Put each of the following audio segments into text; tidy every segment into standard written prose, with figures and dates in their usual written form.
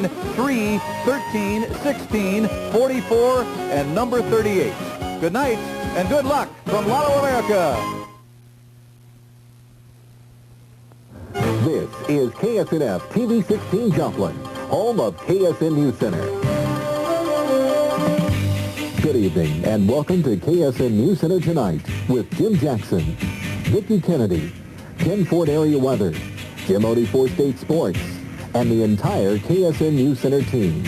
9, 3, 13, 16, 44, and number 38. Good night and good luck from Lotto America. This is KSNF-TV 16 Joplin, home of KSN Newscenter. Good evening and welcome to KSN Newscenter Tonight with Jim Jackson, Vicki Kennedy, 10 Fort area weather, Jim Odie 4-State Sports, and the entire KSN Newscenter team.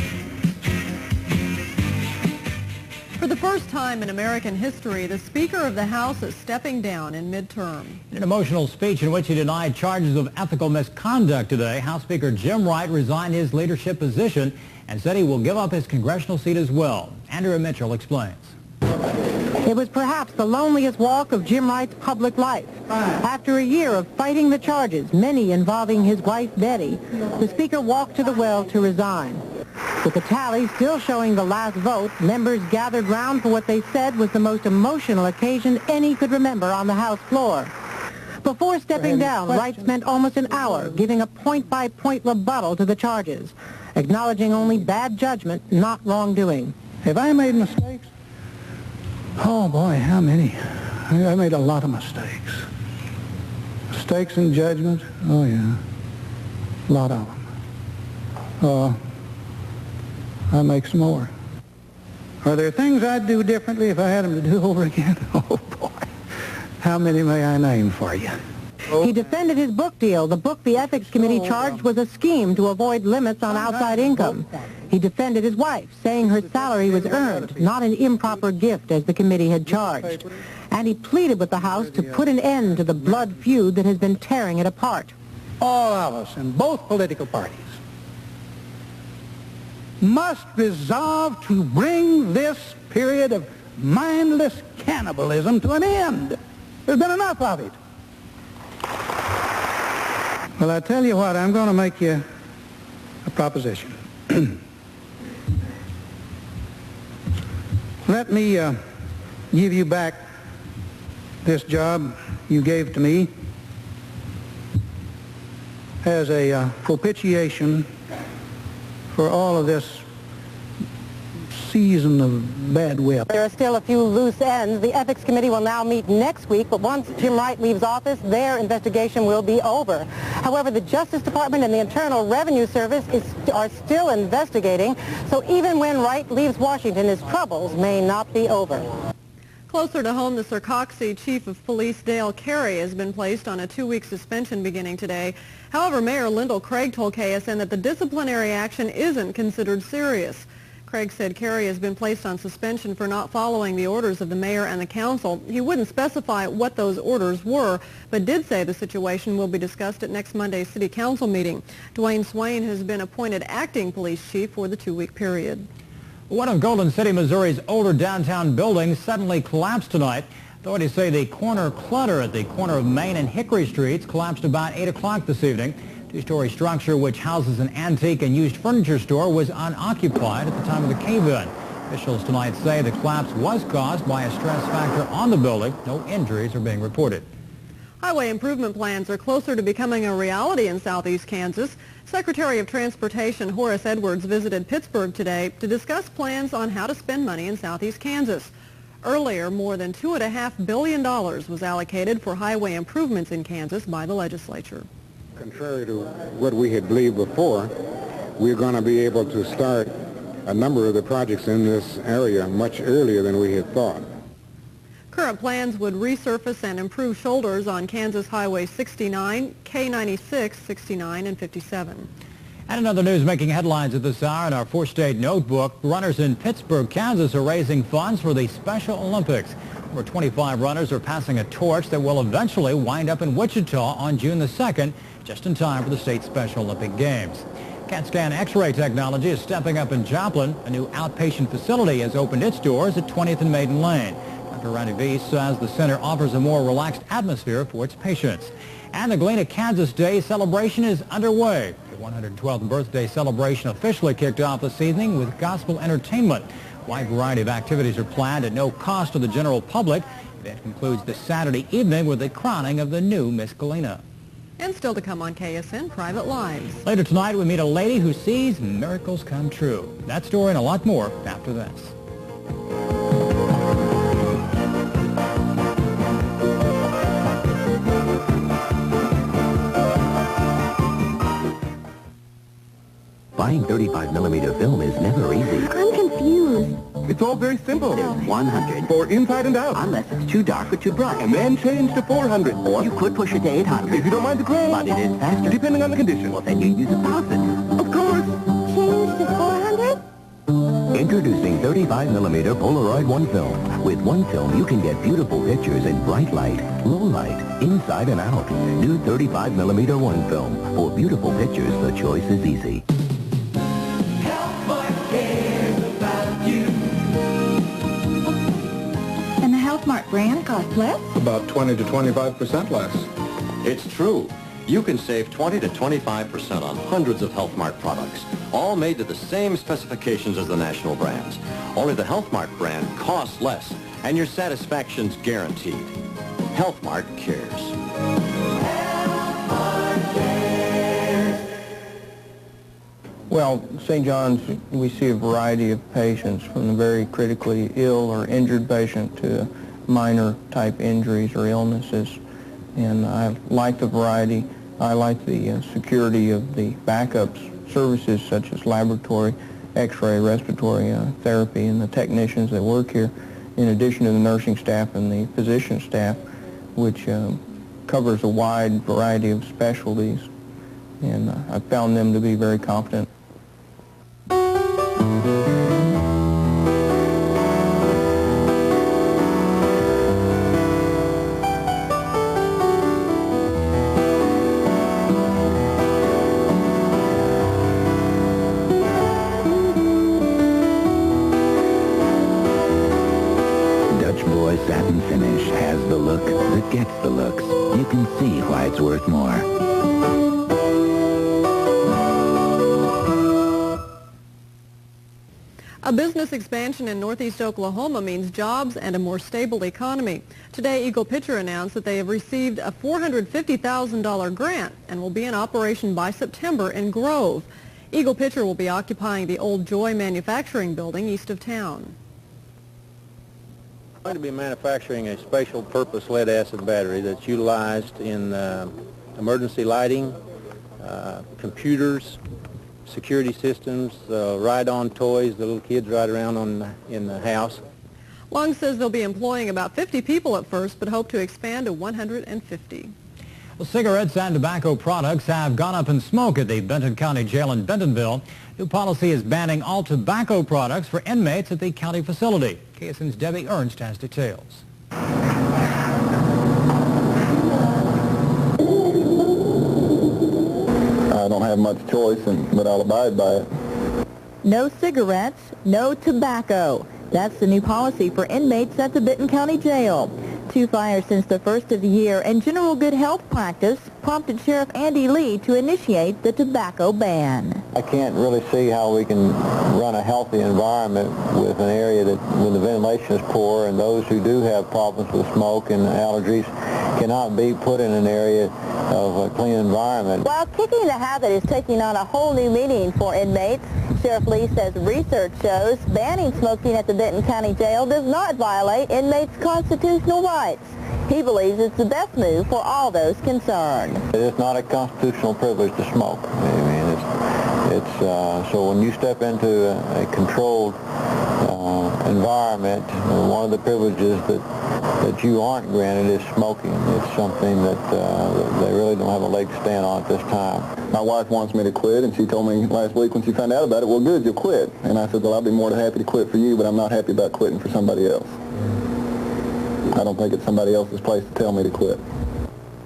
For the first time in American history, the Speaker of the House is stepping down in midterm. In an emotional speech in which he denied charges of ethical misconduct today, House Speaker Jim Wright resigned his leadership position and said he will give up his congressional seat as well. Andrea Mitchell explains. It was perhaps the loneliest walk of Jim Wright's public life. After a year of fighting the charges, many involving his wife Betty, the Speaker walked to the well to resign. With the tally still showing the last vote, members gathered round for what they said was the most emotional occasion any could remember on the House floor. Before stepping down, Wright spent almost an hour giving a point-by-point rebuttal to the charges, acknowledging only bad judgment, not wrongdoing. Have I made mistakes? Oh boy, how many? I made a lot of mistakes. Mistakes in judgment? Oh yeah, a lot of them. I make some more. Are there things I'd do differently if I had them to do over again? Oh boy, how many may I name for you? He defended his book deal. The book the Ethics Committee charged was a scheme to avoid limits on outside income. He defended his wife, saying her salary was earned, not an improper gift as the committee had charged. And he pleaded with the House to put an end to the blood feud that has been tearing it apart. All of us in both political parties must resolve to bring this period of mindless cannibalism to an end. There's been enough of it. Well, I tell you what, I'm going to make you a proposition. Let me give you back this job you gave to me as a propitiation for all of this season of bad whip. There are still a few loose ends. The Ethics Committee will now meet next week, but once Jim Wright leaves office, their investigation will be over. However, the Justice Department and the Internal Revenue Service are still investigating, so even when Wright leaves Washington, his troubles may not be over. Closer to home, the Sarcoxy Chief of Police Dale Carey has been placed on a 2-week suspension beginning today. However, Mayor Lyndall Craig told KSN that the disciplinary action isn't considered serious. Craig said Carey has been placed on suspension for not following the orders of the mayor and the council. He wouldn't specify what those orders were, but did say the situation will be discussed at next Monday's city council meeting. Dwayne Swain has been appointed acting police chief for the 2-week period. One of Golden City, Missouri's older downtown buildings suddenly collapsed tonight. Authorities say the corner clutter at the corner of Main and Hickory Streets collapsed about 8 o'clock this evening. Two-story structure which houses an antique and used furniture store was unoccupied at the time of the cave-in. Officials tonight say the collapse was caused by a stress factor on the building. No injuries are being reported. Highway improvement plans are closer to becoming a reality in southeast Kansas. Secretary of Transportation Horace Edwards visited Pittsburgh today to discuss plans on how to spend money in southeast Kansas. Earlier, more than $2.5 billion was allocated for highway improvements in Kansas by the legislature. Contrary to what we had believed before, we're going to be able to start a number of the projects in this area much earlier than we had thought. Current plans would resurface and improve shoulders on Kansas Highway 69, K96, 69, and 57. And another news making headlines at this hour in our 4-state notebook. Runners in Pittsburgh, Kansas are raising funds for the Special Olympics. Over 25 runners are passing a torch that will eventually wind up in Wichita on June the 2nd, just in time for the state Special Olympic Games. CAT scan X-ray technology is stepping up in Joplin. A new outpatient facility has opened its doors at 20th and Maiden Lane. Dr. Randy Weiss says the center offers a more relaxed atmosphere for its patients. And the Galena, Kansas Day celebration is underway. The 112th birthday celebration officially kicked off this evening with gospel entertainment. A wide variety of activities are planned at no cost to the general public. The event concludes this Saturday evening with the crowning of the new Miss Galena. And still to come on KSN, Private Lives. Later tonight, we meet a lady who sees miracles come true. That story and a lot more after this. Buying 35mm film is never easy. I'm confused. It's all very simple. 100. For inside and out. Unless it's too dark or too bright. And then change to 400. Or you could push it to 800. If you don't mind the gray. But it is faster. Depending on the condition. Well, then you use a faucet. Of course. Change to 400? Introducing 35mm Polaroid One Film. With one film, you can get beautiful pictures in bright light, low light, inside and out. New 35mm One Film. For beautiful pictures, the choice is easy. And the Healthmark brand costs less? About 20 to 25% less. It's true. You can save 20 to 25% on hundreds of Healthmark products, all made to the same specifications as the national brands. Only the Healthmark brand costs less, and your satisfaction's guaranteed. Healthmark cares. Well, St. John's, we see a variety of patients, from the very critically ill or injured patient to minor type injuries or illnesses. And I like the variety. I like the security of the backup services such as laboratory, x-ray, respiratory therapy, and the technicians that work here, in addition to the nursing staff and the physician staff, which covers a wide variety of specialties. And I found them to be very competent. Satin finish has the look that gets the looks. You can see why it's worth more. A business expansion in northeast Oklahoma means jobs and a more stable economy. Today, Eagle Pitcher announced that they have received a $450,000 grant and will be in operation by September in Grove. Eagle Pitcher will be occupying the old Joy Manufacturing building east of town. We're going to be manufacturing a special purpose lead-acid battery that's utilized in emergency lighting, computers, security systems, ride-on toys the little kids ride around in the house. Long says they'll be employing about 50 people at first, but hope to expand to 150. Well, cigarettes and tobacco products have gone up in smoke at the Benton County Jail in Bentonville. New policy is banning all tobacco products for inmates at the county facility. KSN's Debbie Ernst has details. I don't have much choice, but I'll abide by it. No cigarettes, no tobacco. That's the new policy for inmates at the Benton County Jail. 2 fires since the first of the year, and general good health practice prompted Sheriff Andy Lee to initiate the tobacco ban. I can't really see how we can run a healthy environment with an area that when the ventilation is poor, and those who do have problems with smoke and allergies cannot be put in an area of a clean environment. While kicking the habit is taking on a whole new meaning for inmates, Sheriff Lee says research shows banning smoking at the Benton County Jail does not violate inmates' constitutional rights. He believes it's the best move for all those concerned. It is not a constitutional privilege to smoke. I mean, so when you step into a controlled environment, one of the privileges that you aren't granted is smoking. It's something that they really don't have a leg to stand on at this time. My wife wants me to quit, and she told me last week when she found out about it, well, good, you'll quit. And I said, well, I'll be more than happy to quit for you, but I'm not happy about quitting for somebody else. I don't think it's somebody else's place to tell me to quit.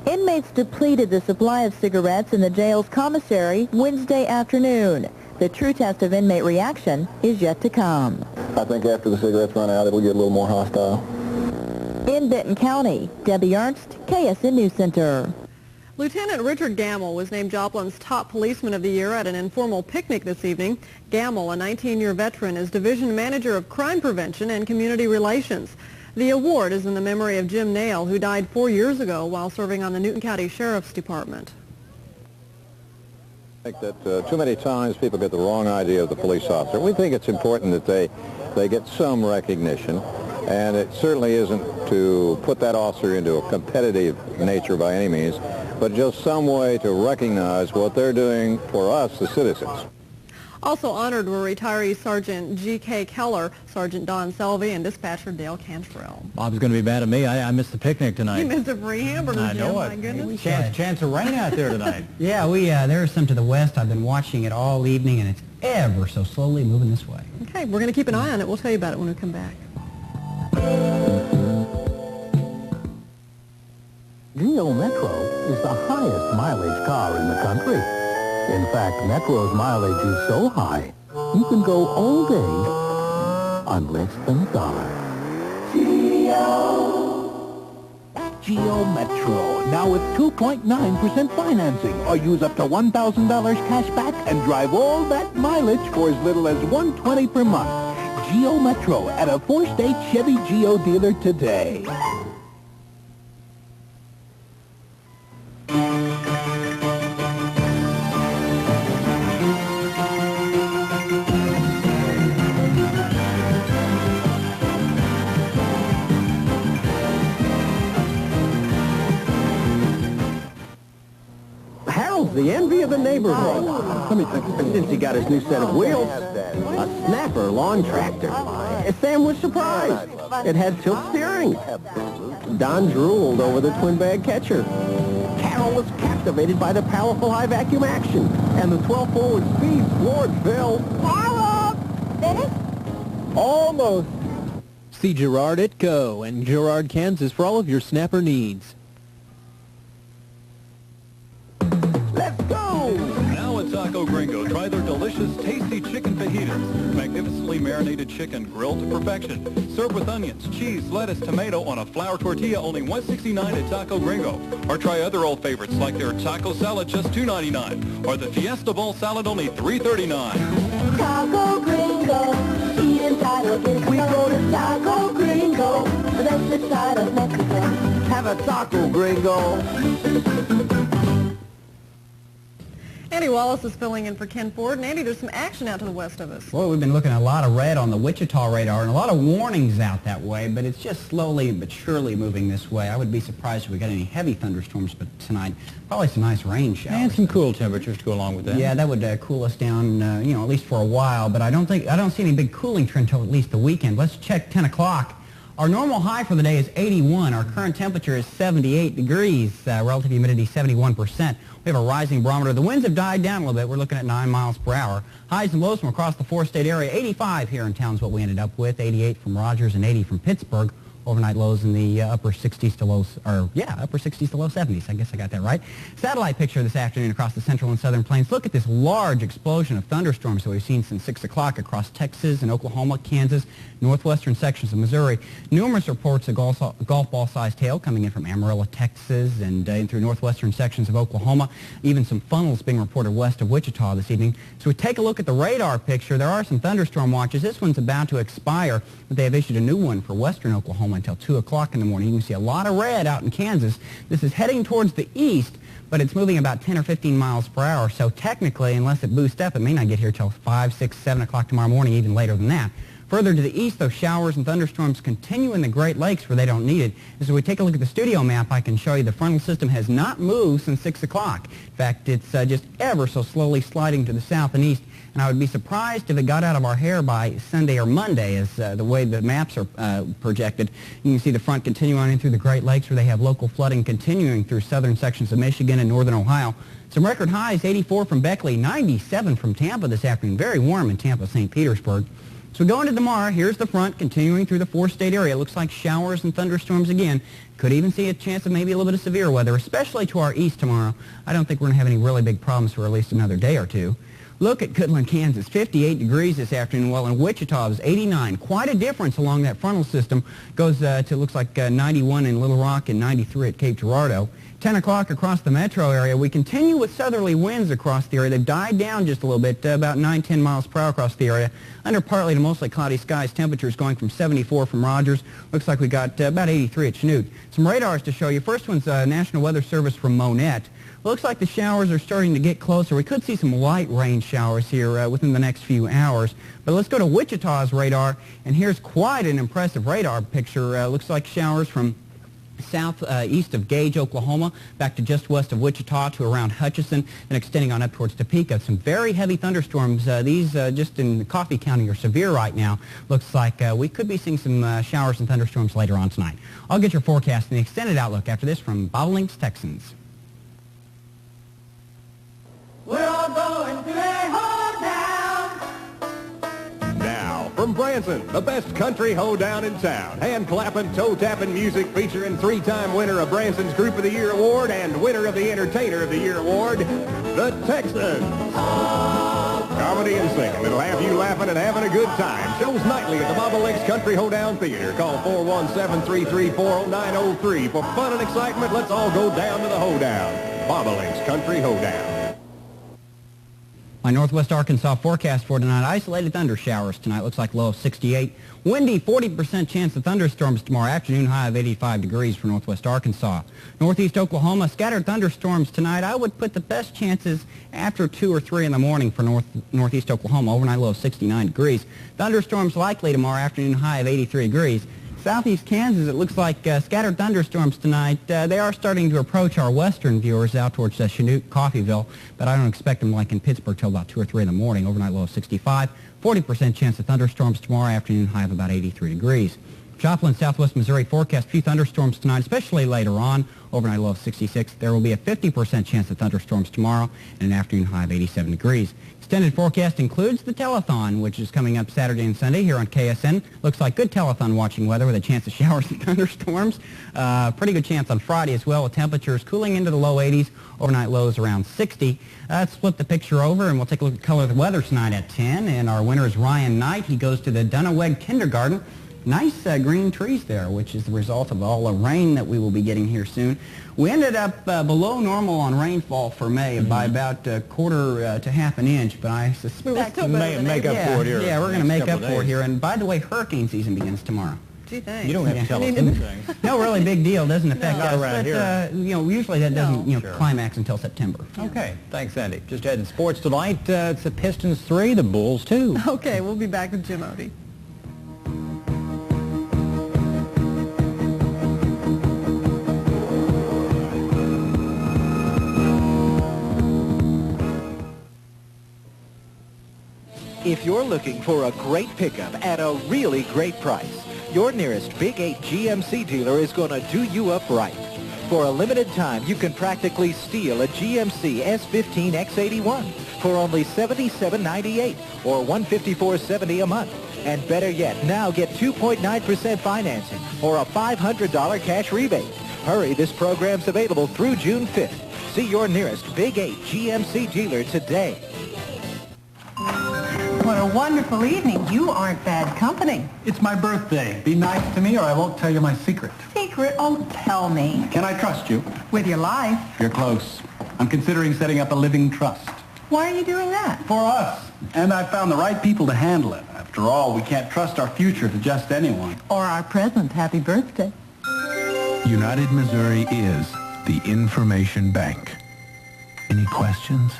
Inmates depleted the supply of cigarettes in the jail's commissary Wednesday afternoon. The true test of inmate reaction is yet to come. I think after the cigarettes run out, it'll get a little more hostile. In Benton County, Debbie Ernst, KSN Newscenter. Lieutenant Richard Gamble was named Joplin's top policeman of the year at an informal picnic this evening. Gamble, a 19-year veteran, is Division Manager of Crime Prevention and Community Relations. The award is in the memory of Jim Nail, who died 4 years ago while serving on the Newton County Sheriff's Department. I think that too many times people get the wrong idea of the police officer. We think it's important that they get some recognition, and it certainly isn't to put that officer into a competitive nature by any means, but just some way to recognize what they're doing for us, the citizens. Also honored were retiree Sergeant G.K. Keller, Sergeant Don Selvey, and Dispatcher Dale Cantrell. Bob's going to be mad at me. I missed the picnic tonight. You missed a free hamburger, I know Jim. it. My goodness. Chance of rain out there tonight. Yeah, there's some to the west. I've been watching it all evening, and it's ever so slowly moving this way. Okay, we're going to keep an eye on it. We'll tell you about it when we come back. Geo Metro is the highest mileage car in the country. In fact, Metro's mileage is so high, you can go all day on less than $1. Geo Metro, now with 2.9% financing, or use up to $1,000 cash back and drive all that mileage for as little as $120 per month. Geo Metro at a 4-state Chevy Geo dealer today. The envy of the neighborhood. Let me think. Since he got his new set of wheels, a snapper lawn tractor. Sam was surprised. It had tilt steering. Don drooled over the twin bag catcher. Carol was captivated by the powerful high vacuum action. And the 12 forward speed floored Phil. Carol! Finished? Almost. See Gerard at Go and Gerard, Kansas for all of your snapper needs. Let's go! Now at Taco Gringo, try their delicious, tasty chicken fajitas. Magnificently marinated chicken grilled to perfection. Served with onions, cheese, lettuce, tomato on a flour tortilla, only $1.69 at Taco Gringo. Or try other old favorites like their taco salad, just $2.99. Or the Fiesta Bowl salad, only $3.39. Taco Gringo, eat inside of Mexico. We go to Taco Gringo, that's the side of Mexico. Have a Taco Gringo. Andy Wallace is filling in for Ken Ford. And Andy, there's some action out to the west of us. Well, we've been looking at a lot of red on the Wichita radar and a lot of warnings out that way, but it's just slowly but surely moving this way. I would be surprised if we got any heavy thunderstorms but tonight. Probably some nice rain showers. And some cool temperatures to go along with that. Yeah, that would cool us down, at least for a while, but I don't see any big cooling trend until at least the weekend. Let's check 10 o'clock. Our normal high for the day is 81. Our current temperature is 78 degrees. Relative humidity 71%. We have a rising barometer. The winds have died down a little bit. We're looking at 9 miles per hour. Highs and lows from across the 4-state area. 85 here in town is what we ended up with. 88 from Rogers and 80 from Pittsburgh. Overnight lows in the upper 60s to low 70s. I guess I got that right. Satellite picture this afternoon across the central and southern plains. Look at this large explosion of thunderstorms that we've seen since 6 o'clock across Texas and Oklahoma, Kansas, northwestern sections of Missouri. Numerous reports of golf ball-sized hail coming in from Amarillo, Texas, and in through northwestern sections of Oklahoma. Even some funnels being reported west of Wichita this evening. So we take a look at the radar picture. There are some thunderstorm watches. This one's about to expire, but they have issued a new one for western Oklahoma until 2 o'clock in the morning. You can see a lot of red out in Kansas. This is heading towards the east, but it's moving about 10 or 15 miles per hour. So technically, unless it boosts up, it may not get here till 5, 6, 7 o'clock tomorrow morning, even later than that. Further to the east, those showers and thunderstorms continue in the Great Lakes where they don't need it. As we take a look at the studio map, I can show you the frontal system has not moved since 6 o'clock. In fact, it's just ever so slowly sliding to the south and east. And I would be surprised if it got out of our hair by Sunday or Monday, as the way the maps are projected. You can see the front continuing on in through the Great Lakes where they have local flooding continuing through southern sections of Michigan and northern Ohio. Some record highs, 84 from Beckley, 97 from Tampa this afternoon. Very warm in Tampa, St. Petersburg. So we go into tomorrow. Here's the front continuing through the 4-state area. It looks like showers and thunderstorms again. Could even see a chance of maybe a little bit of severe weather, especially to our east tomorrow. I don't think we're going to have any really big problems for at least another day or two. Look at Goodland, Kansas, 58 degrees this afternoon, while in Wichita it was 89. Quite a difference along that frontal system. Goes to, looks like 91 in Little Rock and 93 at Cape Girardeau. 10 o'clock across the metro area. We continue with southerly winds across the area. They've died down just a little bit, about 9-10 miles per hour across the area. Under partly to mostly cloudy skies, temperatures going from 74 from Rogers. Looks like we got about 83 at Chanute. Some radars to show you. First one's National Weather Service from Monette. Looks like the showers are starting to get closer. We could see some light rain showers here within the next few hours. But let's go to Wichita's radar, and here's quite an impressive radar picture. Looks like showers from southeast of Gage, Oklahoma, back to just west of Wichita to around Hutchinson, and extending on up towards Topeka. Some very heavy thunderstorms. These just in Coffee County are severe right now. Looks like we could be seeing some showers and thunderstorms later on tonight. I'll get your forecast and the extended outlook after this from Bobolinks Texans. We're all going to a hoedown. Now, from Branson, the best country hoedown in town. Hand-clapping, toe-tapping music featuring three-time winner of Branson's Group of the Year Award and winner of the Entertainer of the Year Award, the Texans. Comedy and singing that'll have you laughing and having a good time. Shows nightly at the Bobolinks Country Hoedown Theater. Call 417-334-0903. For fun and excitement, let's all go down to the hoedown. Bobolinks Country Hoedown. My northwest Arkansas forecast for tonight, isolated thunder showers tonight. Looks like low of 68. Windy, 40% chance of thunderstorms tomorrow afternoon, high of 85 degrees for northwest Arkansas. Northeast Oklahoma, scattered thunderstorms tonight. I would put the best chances after 2 or 3 in the morning for northeast Oklahoma. Overnight low of 69 degrees. Thunderstorms likely tomorrow afternoon, high of 83 degrees. Southeast Kansas, it looks like scattered thunderstorms tonight. They are starting to approach our western viewers out towards Chanute, Coffeyville, but I don't expect them like in Pittsburgh till about 2 or 3 in the morning. Overnight low of 65. 40% chance of thunderstorms tomorrow afternoon, high of about 83 degrees. Joplin, southwest Missouri forecast few thunderstorms tonight, especially later on. Overnight low of 66. There will be a 50% chance of thunderstorms tomorrow and an afternoon high of 87 degrees. Extended forecast includes the telethon, which is coming up Saturday and Sunday here on KSN. Looks like good telethon watching weather with a chance of showers and thunderstorms. Pretty good chance on Friday as well, with temperatures cooling into the low 80s, overnight lows around 60. Let's flip the picture over and we'll take a look at color of the weather tonight at 10. And our winner is Ryan Knight. He goes to the Dunnaweg Kindergarten. Nice green trees there, which is the result of all the rain that we will be getting here soon. We ended up below normal on rainfall for May by about a quarter to half an inch, but I suspect we make up for it here. Yeah, we're going to make up for it here. And by the way, hurricane season begins tomorrow. Gee, thanks. You don't have to tell us anything. No really big deal. Doesn't affect us. Around but usually that doesn't climax until September. Okay, thanks, Andy. Just heading sports tonight. It's the Pistons 3, the Bulls 2. Okay, we'll be back with Jim Odie. If you're looking for a great pickup at a really great price, your nearest Big 8 GMC dealer is going to do you up right. For a limited time, you can practically steal a GMC S15 X81 for only $77.98 or $154.70 a month. And better yet, now get 2.9% financing or a $500 cash rebate. Hurry, this program's available through June 5th. See your nearest Big 8 GMC dealer today. What a wonderful evening. You aren't bad company. It's my birthday. Be nice to me or I won't tell you my secret. Secret? Oh, tell me. Can I trust you? With your life. You're close. I'm considering setting up a living trust. Why are you doing that? For us. And I found the right people to handle it. After all, we can't trust our future to just anyone. Or our present. Happy birthday. United Missouri is the information bank. Any questions?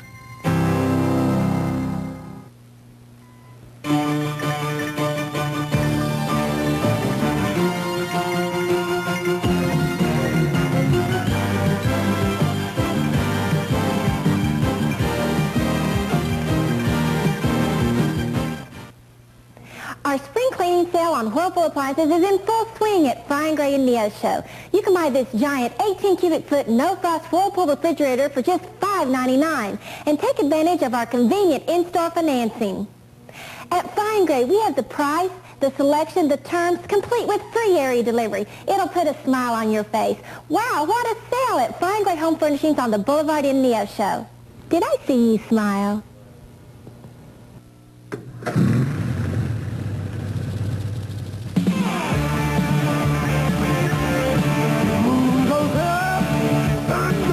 Our spring cleaning sale on Whirlpool appliances is in full swing at Fine Gray and Neo Show. You can buy this giant 18 cubic foot no-frost Whirlpool refrigerator for just $5.99 and take advantage of our convenient in-store financing. At Fine Gray, we have the price, the selection, the terms, complete with free area delivery. It'll put a smile on your face. Wow, what a sale at Fine Gray Home Furnishings on the Boulevard in Neo Show. Did I see you smile? Sun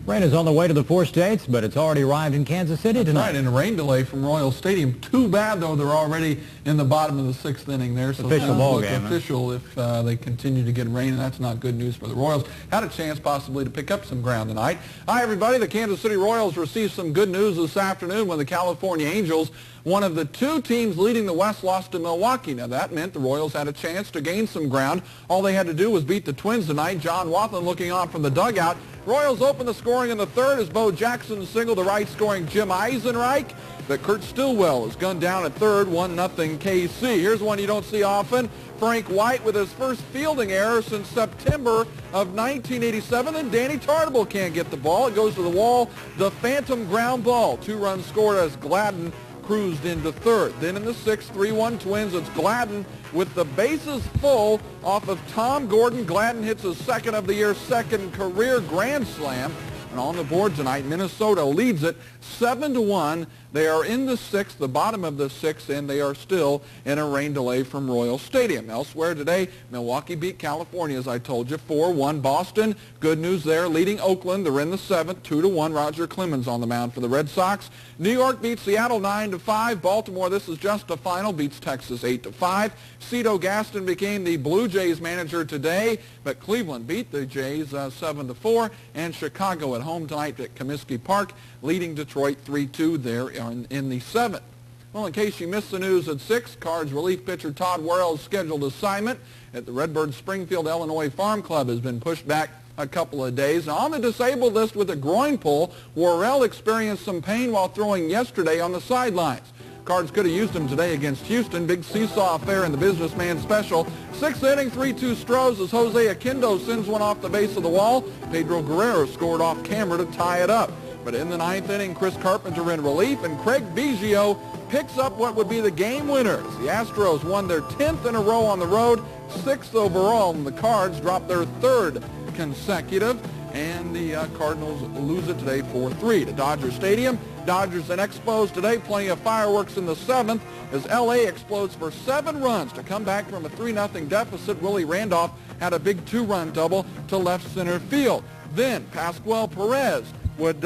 Rain is on the way to the 4 states, but it's already arrived in Kansas City tonight. Right, and a rain delay from Royal Stadium. Too bad, though, they're already in the bottom of the 6th inning there. So official ball game. Official if they continue to get rain, and that's not good news for the Royals. Had a chance possibly to pick up some ground tonight. Hi, everybody. The Kansas City Royals received some good news this afternoon when the California Angels, one of the 2 teams leading the West, lost to Milwaukee. Now, that meant the Royals had a chance to gain some ground. All they had to do was beat the Twins tonight. John Wathan looking on from the dugout. Royals open the scoring in the 3rd as Bo Jackson singled to right, scoring Jim Eisenreich. But Kurt Stillwell is gunned down at 3rd, 1-0 KC. Here's one you don't see often. Frank White with his first fielding error since September of 1987. And Danny Tartable can't get the ball. It goes to the wall. The phantom ground ball. 2 runs scored as Gladden cruised into 3rd. Then in the 6th, 3-1 Twins, it's Gladden with the bases full off of Tom Gordon. Gladden hits his 2nd of the year, 2nd career grand slam. And on the board tonight, Minnesota leads it 7-1. They are in the 6th, the bottom of the 6th, and they are still in a rain delay from Royal Stadium. Elsewhere today, Milwaukee beat California, as I told you, 4-1. Boston, good news there, leading Oakland. They're in the 7th, 2-1. Roger Clemens on the mound for the Red Sox. New York beats Seattle 9-5. Baltimore, this is just a final, beats Texas 8-5. Cito Gaston became the Blue Jays manager today, but Cleveland beat the Jays 7-4. And Chicago at home tonight at Comiskey Park, leading Detroit 3-2 there in the 7th. Well, in case you missed the news at 6, Cards relief pitcher Todd Worrell's scheduled assignment at the Redbird Springfield, Illinois Farm Club has been pushed back a couple of days. Now, on the disabled list with a groin pull, Worrell experienced some pain while throwing yesterday on the sidelines. Cards could have used him today against Houston. Big seesaw affair in the businessman special. 6th inning, 3-2 Stros as Jose Aquindo sends one off the base of the wall. Pedro Guerrero scored off camera to tie it up. But in the 9th inning, Chris Carpenter in relief, and Craig Biggio picks up what would be the game winners. The Astros won their 10th in a row on the road, 6th overall, and the Cards dropped their 3rd consecutive. And the Cardinals lose it today 4-3 to Dodger Stadium. Dodgers and Expos today, plenty of fireworks in the 7th as L.A. explodes for 7 runs to come back from a 3-0 deficit. Willie Randolph had a big 2-run double to left center field. Then Pascual Perez would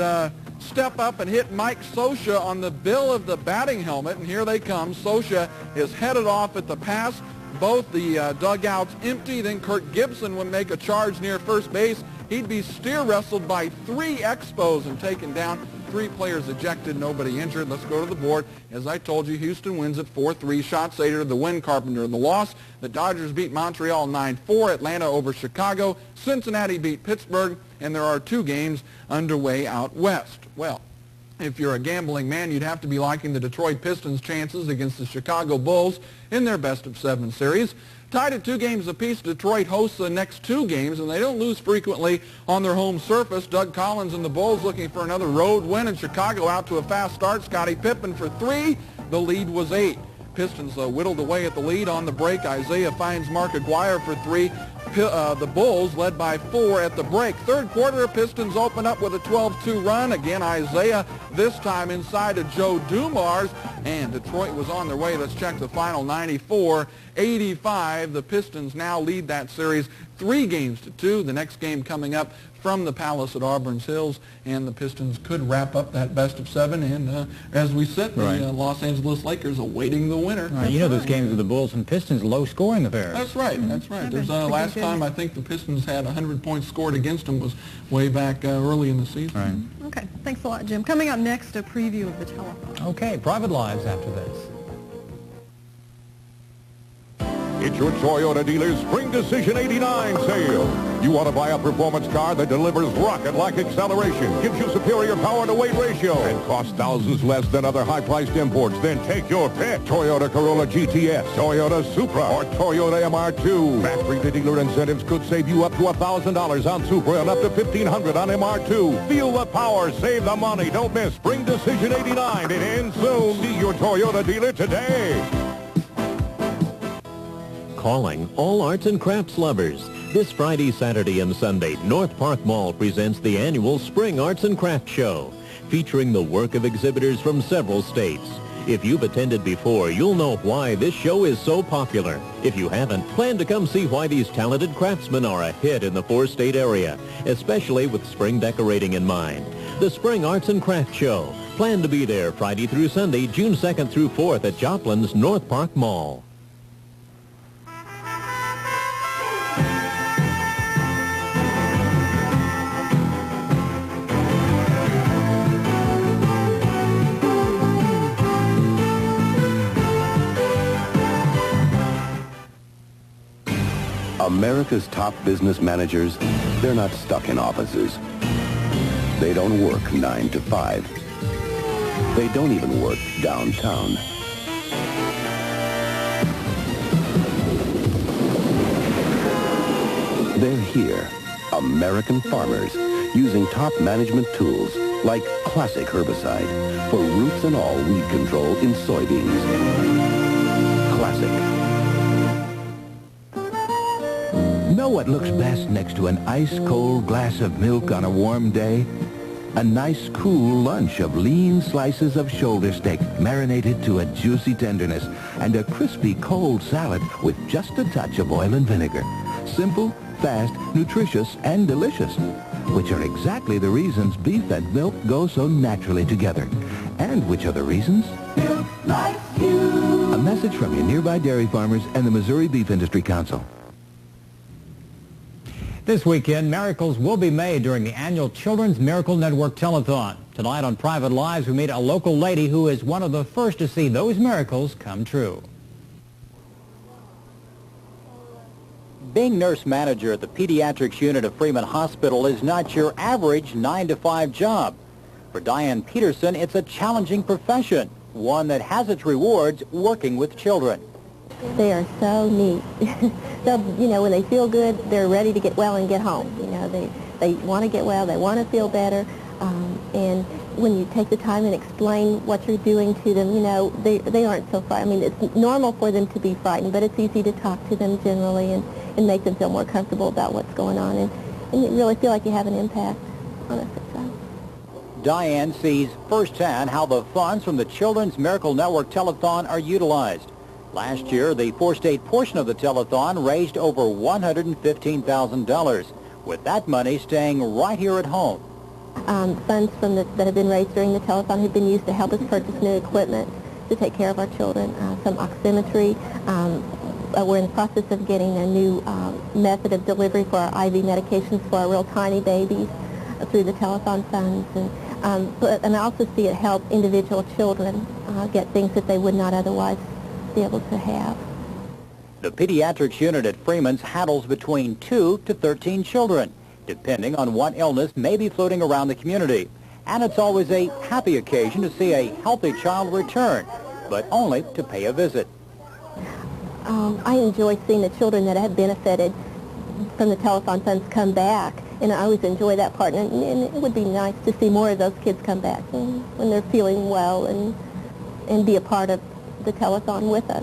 step up and hit Mike Scioscia on the bill of the batting helmet, and here they come. Scioscia is headed off at the pass. Both the dugouts empty. Then Kirk Gibson would make a charge near first base. He'd be steer wrestled by 3 Expos and taken down. 3 players ejected, nobody injured. Let's go to the board. As I told you, Houston wins at 4-3. Schatzeder, the win, Carpenter, the loss. The Dodgers beat Montreal 9-4. Atlanta over Chicago. Cincinnati beat Pittsburgh. And there are 2 games underway out west. Well, if you're a gambling man, you'd have to be liking the Detroit Pistons' chances against the Chicago Bulls in their best-of-7 series. Tied at 2 games apiece, Detroit hosts the next 2 games, and they don't lose frequently on their home surface. Doug Collins and the Bulls looking for another road win, and Chicago out to a fast start. Scottie Pippen for 3. The lead was 8. Pistons whittled away at the lead on the break. Isaiah finds Mark Aguirre for 3. The Bulls led by 4 at the break. 3rd quarter, Pistons open up with a 12-2 run. Again, Isaiah, this time inside of Joe Dumars, and Detroit was on their way. Let's check the final, 94-85. The Pistons now lead that series 3-2. The next game coming up from the Palace at Auburn's Hills, and the Pistons could wrap up that best-of-7. And as we said, the Los Angeles Lakers awaiting the winner. Right. You know those games with the Bulls and Pistons, low-scoring affairs. That's right. That's right. There's last time I think the Pistons had 100 points scored against them was way back early in the season. Right. Okay. Thanks a lot, Jim. Coming up next, a preview of the telephone. Okay. Private Lives after this. It's your Toyota dealer's Spring Decision 89 sale. You want to buy a performance car that delivers rocket-like acceleration, gives you superior power-to-weight ratio, and costs thousands less than other high-priced imports? Then take your pick. Toyota Corolla GTS, Toyota Supra, or Toyota MR2. Factory-to-dealer incentives could save you up to $1,000 on Supra and up to $1,500 on MR2. Feel the power, save the money. Don't miss Spring Decision 89. It ends soon. See your Toyota dealer today. Calling all arts and crafts lovers. This Friday, Saturday, and Sunday, North Park Mall presents the annual Spring Arts and Crafts Show, featuring the work of exhibitors from several states. If you've attended before, you'll know why this show is so popular. If you haven't, plan to come see why these talented craftsmen are a hit in the four-state area, especially with spring decorating in mind. The Spring Arts and Crafts Show. Plan to be there Friday through Sunday, June 2nd through 4th at Joplin's North Park Mall. America's top business managers, they're not stuck in offices. They don't work 9 to 5. They don't even work downtown. They're here, American farmers, using top management tools like classic herbicide for roots and all weed control in soybeans. Classic. Know what looks best next to an ice-cold glass of milk on a warm day? A nice, cool lunch of lean slices of shoulder steak marinated to a juicy tenderness and a crispy cold salad with just a touch of oil and vinegar. Simple, fast, nutritious, and delicious, which are exactly the reasons beef and milk go so naturally together. And which are the reasons? Milk likes you. A message from your nearby dairy farmers and the Missouri Beef Industry Council. This weekend, miracles will be made during the annual Children's Miracle Network Telethon. Tonight on Private Lives, we meet a local lady who is one of the first to see those miracles come true. Being nurse manager at the pediatrics unit of Freeman Hospital is not your average 9-to-5 job. For Diane Peterson, it's a challenging profession, one that has its rewards working with children. They are so neat. When they feel good, they're ready to get well and get home. They want to get well, they want to feel better, and when you take the time and explain what you're doing to them, they aren't so frightened. I mean, it's normal for them to be frightened, but it's easy to talk to them generally and make them feel more comfortable about what's going on, and you really feel like you have an impact on us. Diane sees firsthand how the funds from the Children's Miracle Network Telethon are utilized. Last year, the four-state portion of the telethon raised over $115,000, with that money staying right here at home. Funds that have been raised during the telethon have been used to help us purchase new equipment to take care of our children, some oximetry. We're in the process of getting a new method of delivery for our IV medications for our real tiny babies through the telethon funds. And I also see it help individual children get things that they would not otherwise be able to have. The pediatrics unit at Freeman's handles between 2 to 13 children, depending on what illness may be floating around the community. And it's always a happy occasion to see a healthy child return, but only to pay a visit. I enjoy seeing the children that have benefited from the telethon funds come back, and I always enjoy that part, and it would be nice to see more of those kids come back when they're feeling well and be a part of the telethon with us.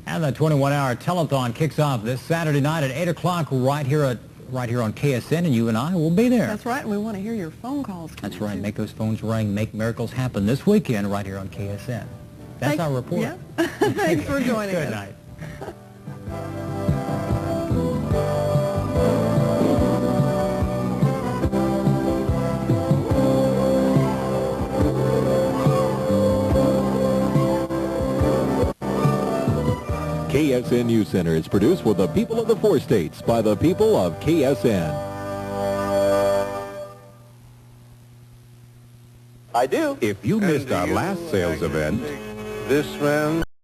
And the 21-hour telethon kicks off this Saturday night at 8 o'clock right here on KSN, and you and I will be there. That's right, and we want to hear your phone calls. That's right. Make those phones ring. Make miracles happen this weekend right here on KSN. That's our report. Yeah. Thanks for joining us. Good night. KSN Newscenter is produced for the people of the four states by the people of KSN. I do. If you missed our last sales event, this man